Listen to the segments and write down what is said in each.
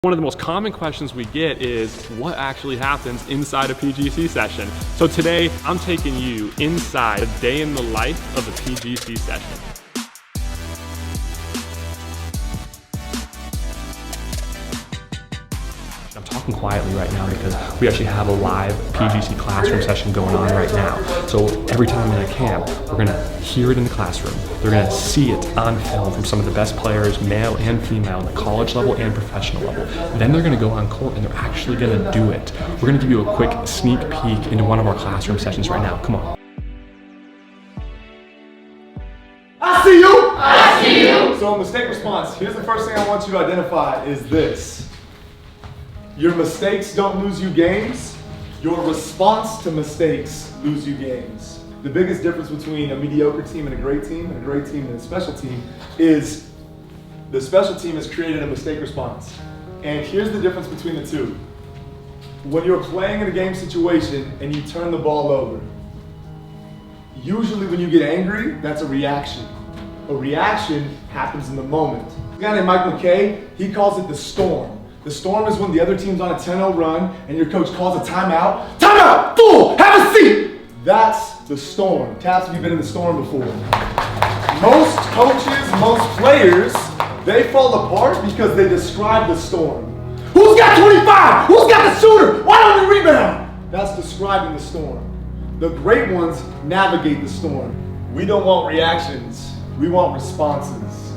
One of the most common questions we get is what actually happens inside a PGC session. So today I'm taking you inside a day in the life of a PGC session. I'm talking quietly right now because we actually have a live PGC classroom session going on right now. So every time in a camp, we're gonna hear it in the classroom. They're gonna see it on film from some of the best players, male and female, at the college level and professional level. Then they're gonna go on court and they're actually gonna do it. We're gonna give you a quick sneak peek into one of our classroom sessions right now. Come on. I see you! I see you! So mistake response, here's the first thing I want you to identify is this. Your mistakes don't lose you games. Your response to mistakes lose you games. The biggest difference between a mediocre team and a great team and a special team is the special team has created a mistake response. And here's the difference between the two. When you're playing in a game situation and you turn the ball over, usually when you get angry, that's a reaction. A reaction happens in the moment. A guy named Mike McKay, he calls it the storm. The storm is when the other team's on a 10-0 run and your coach calls a timeout. Timeout! Fool! Have a seat! That's the storm. Taps, have you been in the storm before? Most coaches, most players, they fall apart because they describe the storm. Who's got 25? Who's got the shooter? Why don't we rebound? That's describing the storm. The great ones navigate the storm. We don't want reactions. We want responses.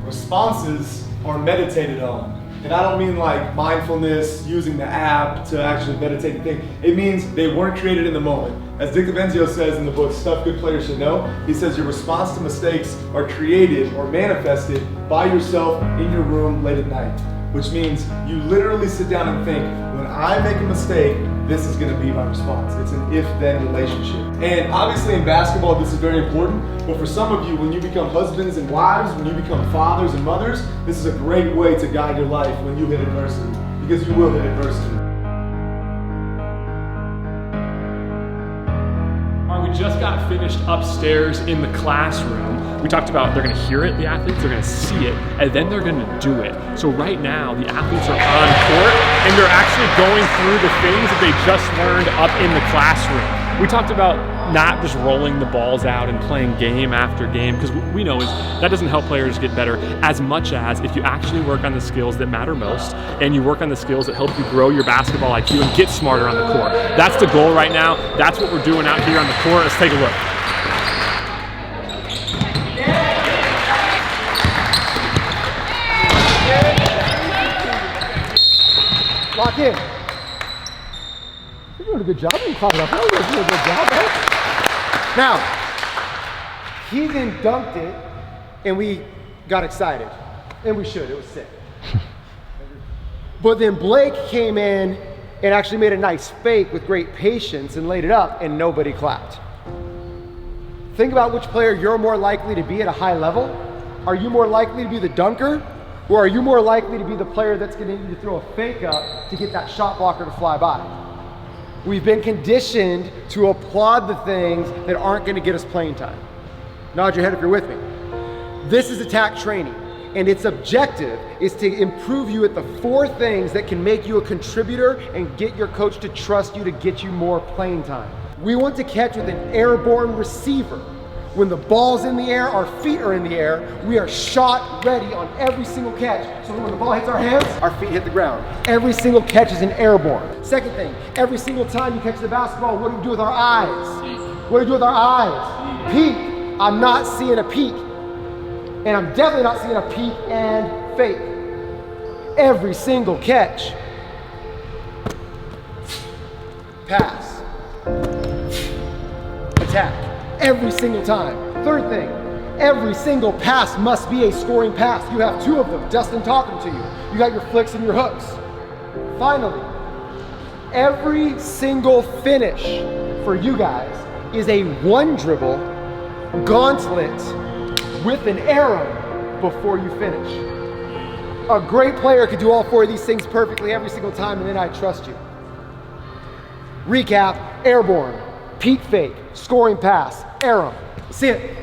Responses are meditated on. And I don't mean like mindfulness, using the app to actually meditate and think. It means they weren't created in the moment. As Dick DiVenzio says in the book, Stuff Good Players Should Know, he says your response to mistakes are created or manifested by yourself in your room late at night. Which means you literally sit down and think, when I make a mistake, this is gonna be my response. It's an if-then relationship. And obviously in basketball, this is very important, but for some of you, when you become husbands and wives, when you become fathers and mothers, this is a great way to guide your life when you hit adversity, because you will hit adversity. We just got finished upstairs in the classroom. We talked about they're gonna hear it, the athletes, they're gonna see it, and then they're gonna do it. So right now, the athletes are on court, and they're actually going through the things that they just learned up in the classroom. We talked about not just rolling the balls out and playing game after game, because what we know is that doesn't help players get better as much as if you actually work on the skills that matter most, and you work on the skills that help you grow your basketball IQ and get smarter on the court. That's the goal right now. That's what we're doing out here on the court. Let's take a look. Lock in. You're doing a good job. You're climbing up. You're doing a good job, right? Now, he then dunked it, and we got excited. And we should. It was sick. But then Blake came in and actually made a nice fake with great patience and laid it up, and nobody clapped. Think about which player you're more likely to be at a high level. Are you more likely to be the dunker? Or are you more likely to be the player that's going to need to throw a fake up to get that shot blocker to fly by? We've been conditioned to applaud the things that aren't going to get us playing time. Nod your head if you're with me. This is attack training, and its objective is to improve you at the 4 things that can make you a contributor and get your coach to trust you to get you more playing time. We want to catch with an airborne receiver. When the ball's in the air, our feet are in the air, we are shot ready on every single catch. So when the ball hits our hands, our feet hit the ground. Every single catch is an airborne. Second thing, every single time you catch the basketball, what do we do with our eyes? What do we do with our eyes? Peek. I'm not seeing a peek. And I'm definitely not seeing a peek and fake. Every single catch. Pass. Attack. Every single time. Third thing, every single pass must be a scoring pass. You have 2 of them. Dustin taught them to you. You got your flicks and your hooks. Finally, every single finish for you guys is a 1 dribble gauntlet with an arrow before you finish. A great player could do all 4 of these things perfectly every single time, and then I trust you. Recap: airborne, peek fake, scoring pass, arrow. See it.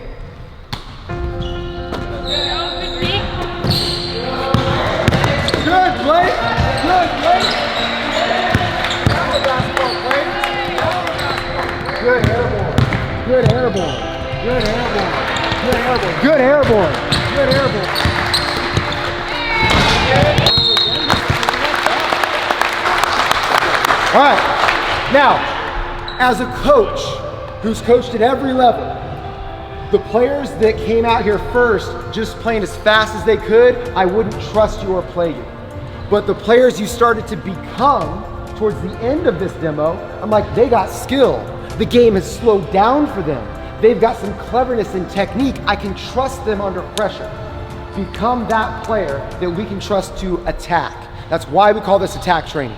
airborne. Good airborne. Good airborne. Good airborne. Good airborne. All right. Now, as a coach who's coached at every level, the players that came out here first just playing as fast as they could, I wouldn't trust you or play you. But the players you started to become towards the end of this demo, I'm like, they got skill. The game has slowed down for them. They've got some cleverness and technique. I can trust them under pressure. Become that player that we can trust to attack. That's why we call this attack training.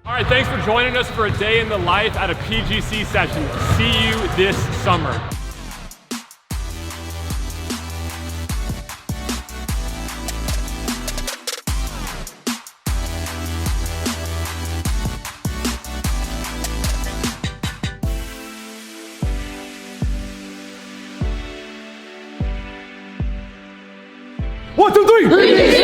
All right, thanks for joining us for a day in the life at a PGC session. See you this summer. One, two, three.